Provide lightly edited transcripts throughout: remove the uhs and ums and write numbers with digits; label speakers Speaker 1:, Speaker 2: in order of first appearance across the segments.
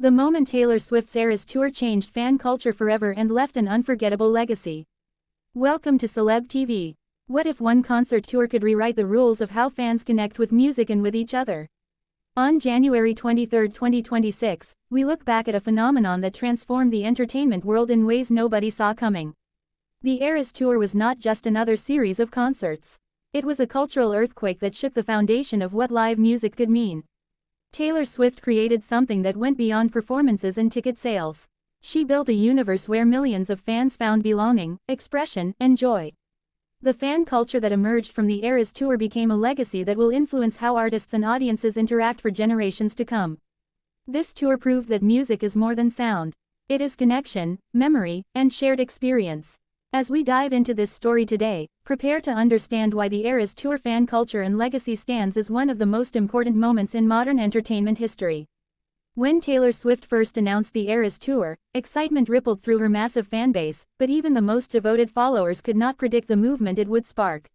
Speaker 1: The moment Taylor Swift's Eras Tour changed fan culture forever and left an unforgettable legacy. Welcome to Celeb TV. What if one concert tour could rewrite the rules of how fans connect with music and with each other? On January 23, 2026, we look back at a phenomenon that transformed the entertainment world in ways nobody saw coming. The Eras Tour was not just another series of concerts. It was a cultural earthquake that shook the foundation of what live music could mean. Taylor Swift created something that went beyond performances and ticket sales. She built a universe where millions of fans found belonging, expression, and joy. The fan culture that emerged from the Eras Tour became a legacy that will influence how artists and audiences interact for generations to come. This tour proved that music is more than sound. It is connection, memory, and shared experience. As we dive into this story today, prepare to understand why the Eras Tour fan culture and legacy stands as one of the most important moments in modern entertainment history. When Taylor Swift first announced the Eras Tour, excitement rippled through her massive fanbase, but even the most devoted followers could not predict the movement it would spark.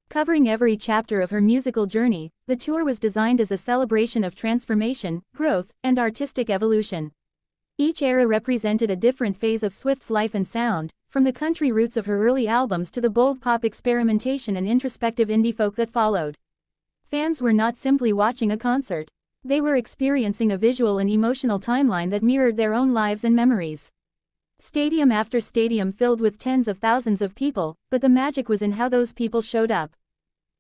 Speaker 1: Covering every chapter of her musical journey, the tour was designed as a celebration of transformation, growth, and artistic evolution. Each era represented a different phase of Swift's life and sound, from the country roots of her early albums to the bold pop experimentation and introspective indie folk that followed. Fans were not simply watching a concert. They were experiencing a visual and emotional timeline that mirrored their own lives and memories. Stadium after stadium filled with tens of thousands of people, but the magic was in how those people showed up.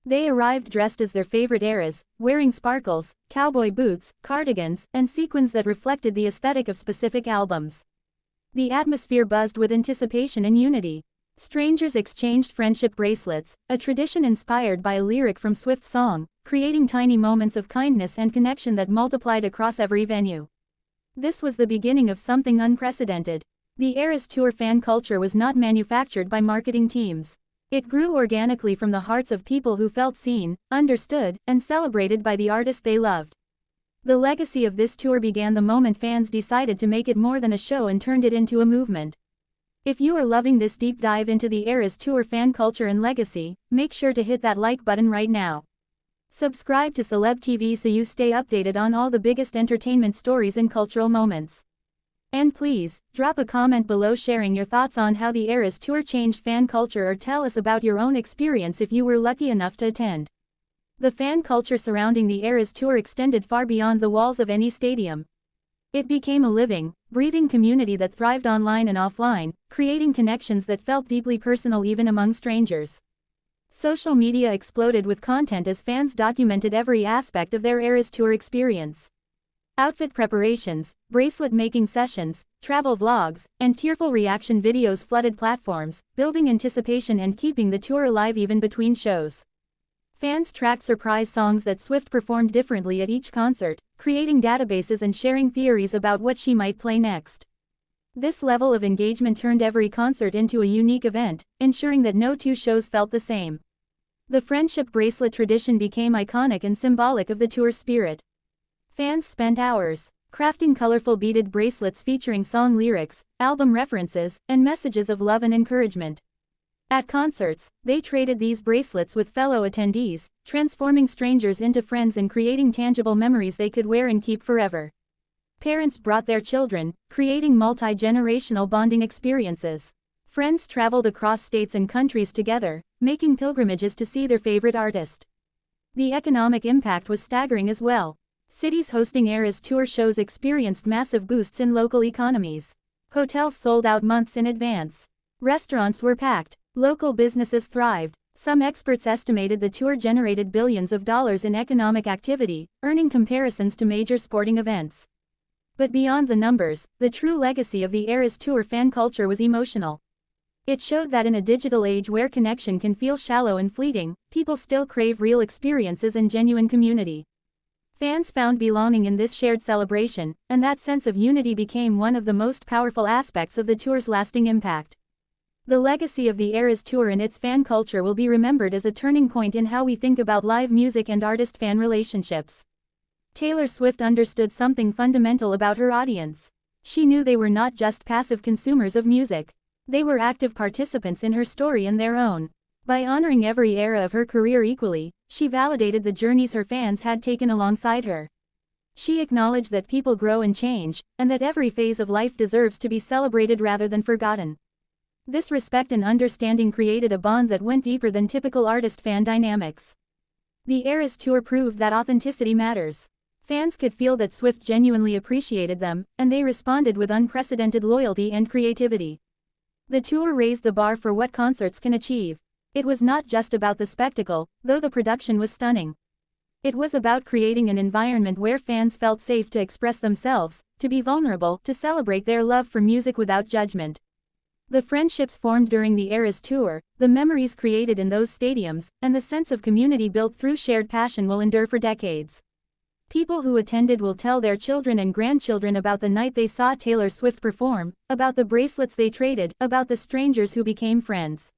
Speaker 1: They arrived dressed as their favorite eras, wearing sparkles, cowboy boots, cardigans, and sequins that reflected the aesthetic of specific albums. The atmosphere buzzed with anticipation and unity. Strangers exchanged friendship bracelets, a tradition inspired by a lyric from Swift's song, creating tiny moments of kindness and connection that multiplied across every venue. This was the beginning of something unprecedented. The Eras Tour fan culture was not manufactured by marketing teams. It grew organically from the hearts of people who felt seen, understood, and celebrated by the artist they loved. The legacy of this tour began the moment fans decided to make it more than a show and turned it into a movement. If you are loving this deep dive into the Eras Tour fan culture and legacy, make sure to hit that like button right now. Subscribe to Celeb TV so you stay updated on all the biggest entertainment stories and cultural moments. And please, drop a comment below sharing your thoughts on how the Eras Tour changed fan culture or tell us about your own experience if you were lucky enough to attend. The fan culture surrounding the Eras Tour extended far beyond the walls of any stadium. It became a living, breathing community that thrived online and offline, creating connections that felt deeply personal even among strangers. Social media exploded with content as fans documented every aspect of their Eras Tour experience. Outfit preparations, bracelet-making sessions, travel vlogs, and tearful reaction videos flooded platforms, building anticipation and keeping the tour alive even between shows. Fans tracked surprise songs that Swift performed differently at each concert, creating databases and sharing theories about what she might play next. This level of engagement turned every concert into a unique event, ensuring that no two shows felt the same. The friendship bracelet tradition became iconic and symbolic of the tour's spirit. Fans spent hours crafting colorful beaded bracelets featuring song lyrics, album references, and messages of love and encouragement. At concerts, they traded these bracelets with fellow attendees, transforming strangers into friends and creating tangible memories they could wear and keep forever. Parents brought their children, creating multi-generational bonding experiences. Friends traveled across states and countries together, making pilgrimages to see their favorite artist. The economic impact was staggering as well. Cities hosting Eras Tour shows experienced massive boosts in local economies. Hotels sold out months in advance. Restaurants were packed. Local businesses thrived. Some experts estimated the tour generated billions of dollars in economic activity, earning comparisons to major sporting events. But beyond the numbers, the true legacy of the Eras Tour fan culture was emotional. It showed that in a digital age where connection can feel shallow and fleeting, people still crave real experiences and genuine community. Fans found belonging in this shared celebration, and that sense of unity became one of the most powerful aspects of the tour's lasting impact. The legacy of the Eras Tour and its fan culture will be remembered as a turning point in how we think about live music and artist-fan relationships. Taylor Swift understood something fundamental about her audience. She knew they were not just passive consumers of music. They were active participants in her story and their own. By honoring every era of her career equally, she validated the journeys her fans had taken alongside her. She acknowledged that people grow and change, and that every phase of life deserves to be celebrated rather than forgotten. This respect and understanding created a bond that went deeper than typical artist-fan dynamics. The Eras Tour proved that authenticity matters. Fans could feel that Swift genuinely appreciated them, and they responded with unprecedented loyalty and creativity. The tour raised the bar for what concerts can achieve. It was not just about the spectacle, though the production was stunning. It was about creating an environment where fans felt safe to express themselves, to be vulnerable, to celebrate their love for music without judgment. The friendships formed during the Eras Tour, the memories created in those stadiums, and the sense of community built through shared passion will endure for decades. People who attended will tell their children and grandchildren about the night they saw Taylor Swift perform, about the bracelets they traded, about the strangers who became friends.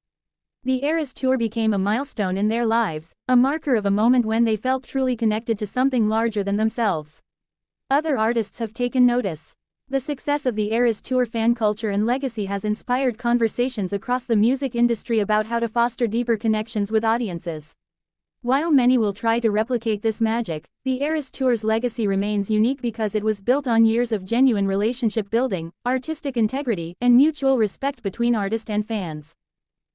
Speaker 1: The Eras Tour became a milestone in their lives, a marker of a moment when they felt truly connected to something larger than themselves. Other artists have taken notice. The success of the Eras Tour fan culture and legacy has inspired conversations across the music industry about how to foster deeper connections with audiences. While many will try to replicate this magic, the Eras Tour's legacy remains unique because it was built on years of genuine relationship building, artistic integrity, and mutual respect between artist and fans.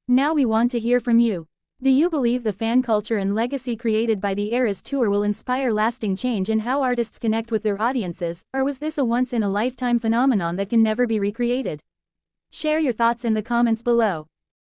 Speaker 1: Now we want to hear from you. Do you believe the fan culture and legacy created by the Eras Tour will inspire lasting change in how artists connect with their audiences, or was this a once-in-a-lifetime phenomenon that can never be recreated? Share your thoughts in the comments below.